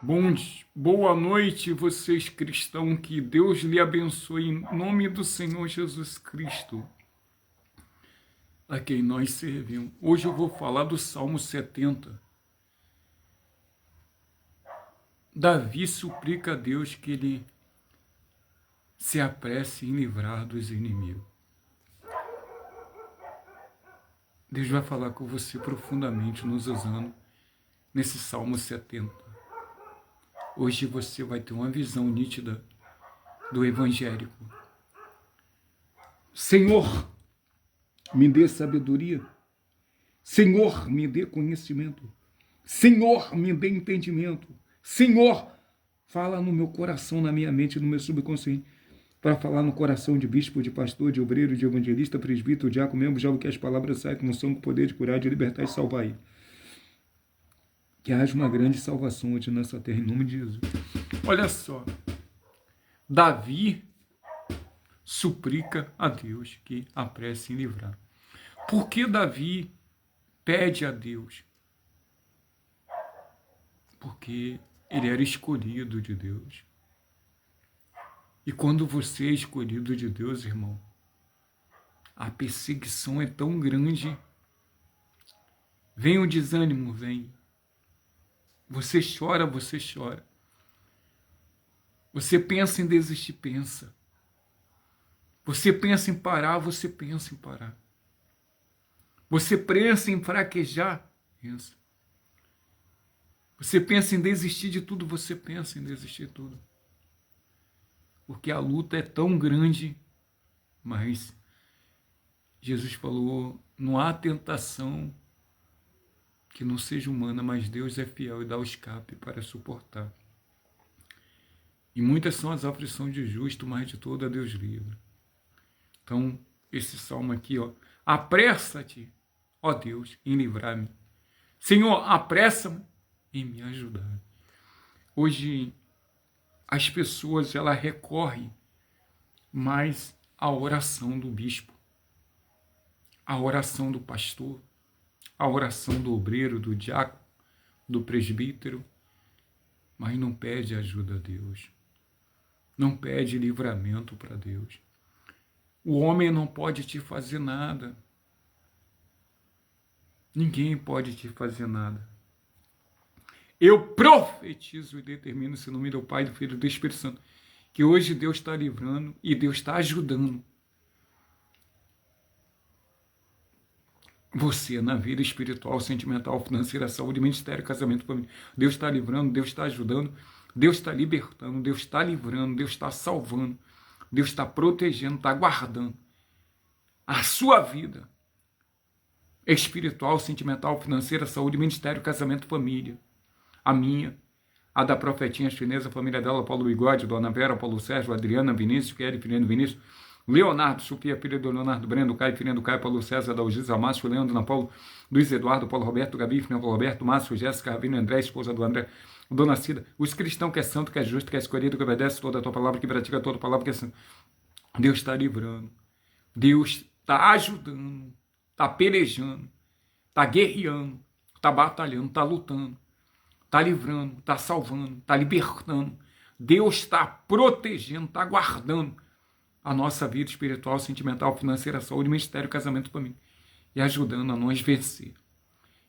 Boa noite, vocês cristãos, que Deus lhe abençoe em nome do Senhor Jesus Cristo, a quem nós servimos. Hoje eu vou falar do Salmo 70. Davi suplica a Deus que ele se apresse em livrar dos inimigos. Deus vai falar com você profundamente nos usando nesse Salmo 70. Hoje você vai ter uma visão nítida do evangélico. Senhor, me dê sabedoria. Senhor, me dê conhecimento. Senhor, me dê entendimento. Senhor, fala no meu coração, na minha mente, no meu subconsciente, para falar no coração de bispo, de pastor, de obreiro, de evangelista, presbítero, diácono, membro, já que as palavras saem com unção, com poder de curar, de libertar e salvar ele. Que haja uma grande salvação hoje nessa terra, em nome de Jesus. Olha só, Davi suplica a Deus que apresse em livrar. Por que Davi pede a Deus? Porque ele era escolhido de Deus. E quando você é escolhido de Deus, irmão, a perseguição é tão grande. Vem o desânimo, vem. Você chora, você chora. Você pensa em desistir, pensa. Você pensa em parar, você pensa em parar. Você pensa em fraquejar, pensa. Você pensa em desistir de tudo, você pensa em desistir de tudo. Porque a luta é tão grande, mas Jesus falou, não há tentação que não seja humana, mas Deus é fiel e dá o escape para suportar. E muitas são as aflições de justo, mas de toda Deus livra. Então, esse salmo aqui, apressa-te, ó Deus, em livrar-me. Senhor, apressa-me em me ajudar. Hoje, as pessoas, elas recorrem mais à oração do bispo, à oração do pastor, à oração do obreiro, do diácono, do presbítero, mas não pede ajuda a Deus. Não pede livramento para Deus. O homem não pode te fazer nada. Ninguém pode te fazer nada. Eu profetizo e determino, em nome do Pai, do Filho e do Espírito Santo, que hoje Deus está livrando e Deus está ajudando você na vida espiritual, sentimental, financeira, saúde, ministério, casamento, família. Deus está livrando, Deus está ajudando, Deus está libertando, Deus está livrando, Deus está salvando, Deus está protegendo, está guardando a sua vida espiritual, sentimental, financeira, saúde, ministério, casamento, família. A minha, a da profetinha chinesa, a família dela, Paulo Bigode, Dona Vera, Paulo Sérgio, Adriana, Vinícius, Kelly, filhinho do Vinícius, Leonardo, Sofia, filha do Leonardo, Breno, Caio, filhinho do Caio, Paulo César, Dalgisa, Márcio, Leandro, Ana Paulo, Luiz Eduardo, Paulo Roberto, Gabi, filhinho do Roberto, Márcio, Jéssica, Ravino, André, esposa do André, Dona Cida, os cristãos que é santo, que é justo, que é escolhido, que obedece toda a tua palavra, que pratica toda a palavra, que é santo. Deus está livrando, Deus está ajudando, está pelejando, está guerreando, está batalhando, está lutando, está livrando, está salvando, está libertando. Deus está protegendo, está guardando a nossa vida espiritual, sentimental, financeira, saúde, ministério, casamento, família. E ajudando a nós vencer.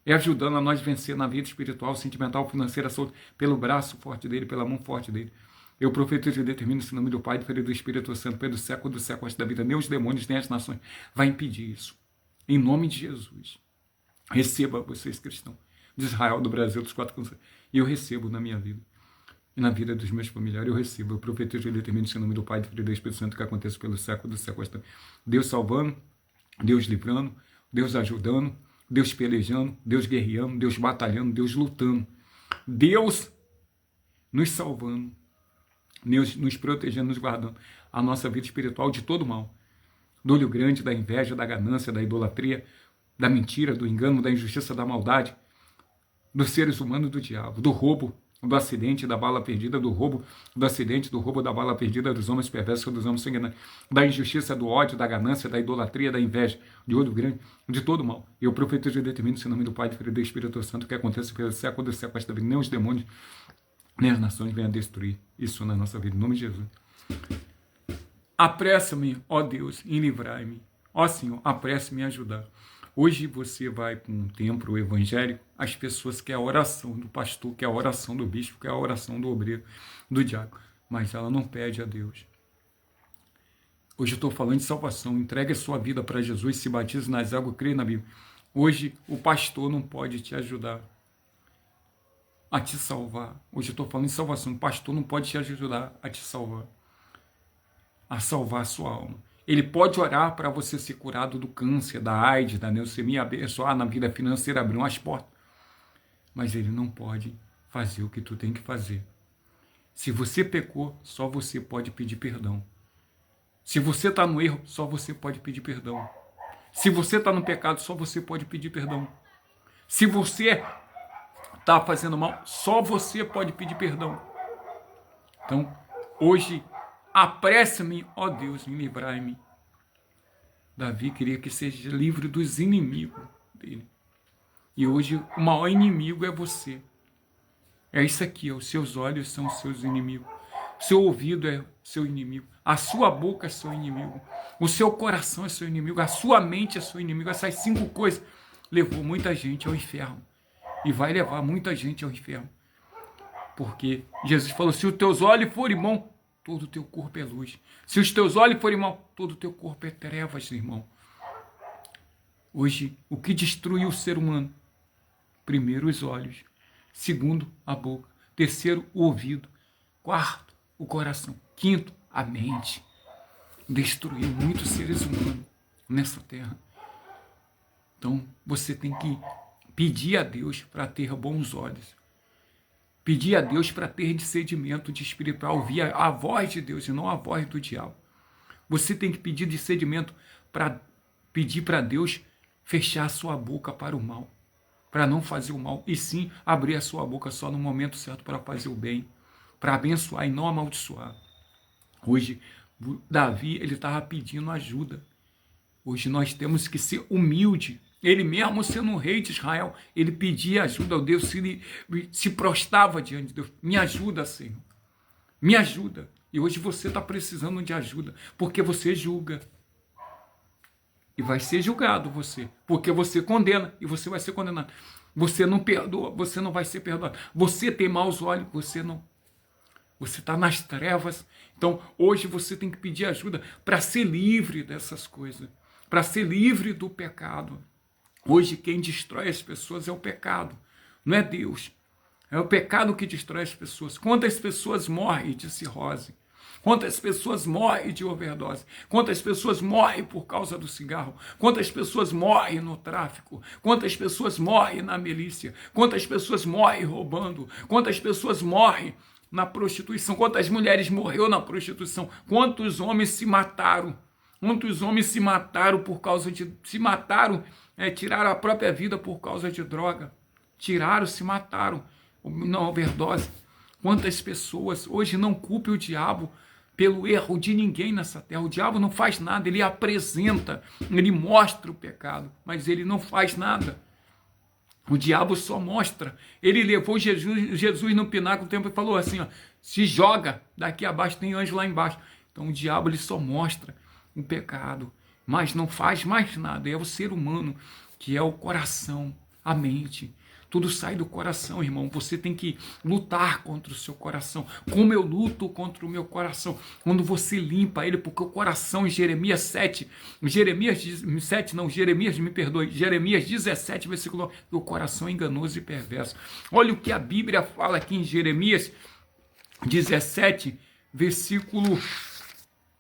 E ajudando a nós vencer na vida espiritual, sentimental, financeira, saúde, pelo braço forte dele, pela mão forte dele. Eu profetizo e determino esse nome do Pai, do Filho e do Espírito Santo, pelo século dos séculos da vida. Nem os demônios, nem as nações vai impedir isso. Em nome de Jesus. Receba vocês, cristãos, de Israel, do Brasil, dos quatro cantos. E eu recebo na minha vida. E na vida dos meus familiares eu recebo. Eu profetizo e determino esse nome do Pai, do Filho e do Espírito Santo, que aconteça pelo século dos séculos. Deus salvando, Deus livrando, Deus ajudando, Deus pelejando, Deus guerreando, Deus batalhando, Deus lutando. Deus nos salvando, Deus nos protegendo, nos guardando a nossa vida espiritual de todo mal. Do olho grande, da inveja, da ganância, da idolatria, da mentira, do engano, da injustiça, da maldade, dos seres humanos e do diabo, do roubo, do acidente, da bala perdida, do roubo, do acidente, do roubo, da bala perdida, dos homens perversos, dos homens sanguinários, da injustiça, do ódio, da ganância, da idolatria, da inveja, de olho grande, de todo mal. Eu profetizo e determino, em nome do Pai, do Filho e do Espírito Santo, que aconteça pelo século dos séculos da vida. Nem os demônios, nem as nações venham a destruir isso na nossa vida, em nome de Jesus. Apressa-me, ó Deus, em livrai-me. Ó Senhor, apressa-me em ajudar. Hoje você vai para um templo evangélico, as pessoas querem a oração do pastor, querem a oração do bispo, querem a oração do obreiro, do diácono, mas ela não pede a Deus. Hoje eu estou falando de salvação. Entregue a sua vida para Jesus, se batize nas águas, creia na Bíblia. Hoje o pastor não pode te ajudar a te salvar. Hoje eu estou falando de salvação. O pastor não pode te ajudar a te salvar, a salvar a sua alma. Ele pode orar para você ser curado do câncer, da AIDS, da leucemia, abençoar na vida financeira, abrir umas portas. Mas ele não pode fazer o que tu tem que fazer. Se você pecou, só você pode pedir perdão. Se você está no erro, só você pode pedir perdão. Se você está no pecado, só você pode pedir perdão. Se você está fazendo mal, só você pode pedir perdão. Então, hoje, apressa-me, ó Deus, em livrai-me. Davi queria que seja livre dos inimigos dele. E hoje, o maior inimigo é você. É isso aqui, ó, os seus olhos são os seus inimigos. O seu ouvido é seu inimigo. A sua boca é seu inimigo. O seu coração é seu inimigo. A sua mente é seu inimigo. Essas 5 coisas levou muita gente ao inferno. E vai levar muita gente ao inferno. Porque Jesus falou, se os teus olhos forem bons, todo o teu corpo é luz. Se os teus olhos forem maus, todo o teu corpo é trevas, irmão. Hoje, o que destruiu o ser humano? Primeiro, os olhos. Segundo, a boca. Terceiro, o ouvido. Quarto, o coração. Quinto, a mente. Destruiu muitos seres humanos nessa terra. Então, você tem que pedir a Deus para ter bons olhos. Pedir a Deus para ter discernimento de espiritual, ouvir a voz de Deus e não a voz do diabo. Você tem que pedir discernimento para pedir para Deus fechar a sua boca para o mal, para não fazer o mal, e sim abrir a sua boca só no momento certo para fazer o bem, para abençoar e não amaldiçoar. Hoje, Davi, ele estava pedindo ajuda. Hoje nós temos que ser humilde. Ele mesmo sendo um rei de Israel, ele pedia ajuda ao Deus, se prostrava diante de Deus. Me ajuda, Senhor. Me ajuda. E hoje você está precisando de ajuda, porque você julga. E vai ser julgado você, porque você condena e você vai ser condenado. Você não perdoa, você não vai ser perdoado. Você tem maus olhos, você não. Você está nas trevas. Então, hoje você tem que pedir ajuda para ser livre dessas coisas, para ser livre do pecado. Hoje quem destrói as pessoas é o pecado, não é Deus. É o pecado que destrói as pessoas. Quantas pessoas morrem de cirrose? Quantas pessoas morrem de overdose? Quantas pessoas morrem por causa do cigarro? Quantas pessoas morrem no tráfico? Quantas pessoas morrem na milícia? Quantas pessoas morrem roubando? Quantas pessoas morrem na prostituição? Quantas mulheres morreram na prostituição? Quantos homens se mataram? Quantos homens se mataram por causa de... Se mataram, tiraram a própria vida por causa de droga. Tiraram, se mataram na overdose. Quantas pessoas hoje não culpem o diabo pelo erro de ninguém nessa terra. O diabo não faz nada, ele apresenta, ele mostra o pecado, mas ele não faz nada. O diabo só mostra. Ele levou Jesus no pináculo do templo e falou assim, ó, se joga, daqui abaixo tem anjo lá embaixo. Então o diabo ele só mostra o pecado, mas não faz mais nada. É o ser humano, que é o coração, a mente. Tudo sai do coração, irmão. Você tem que lutar contra o seu coração. Como eu luto contra o meu coração? Quando você limpa ele, porque o coração, em Jeremias 17, versículo 9, o coração é enganoso e perverso. Olha o que a Bíblia fala aqui em Jeremias 17, versículo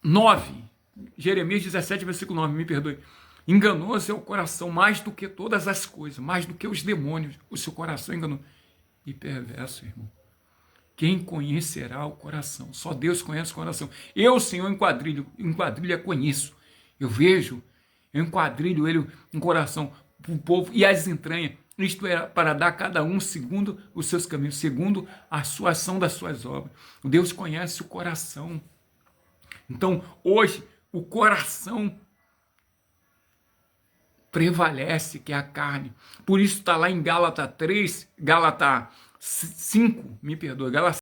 9. Jeremias 17, versículo 9, me perdoe. Enganoso é o coração mais do que todas as coisas, mais do que os demônios. O seu coração é enganoso e perverso, irmão. Quem conhecerá o coração? Só Deus conhece o coração. Eu, Senhor, enquadrilho conheço. Eu vejo, eu enquadrilho ele no coração, para o povo e as entranhas. Isto é para dar a cada um segundo os seus caminhos, segundo a sua ação das suas obras. Deus conhece o coração. Então, hoje, o coração prevalece, que é a carne. Por isso está lá em Gálatas 5, me perdoe, Gálatas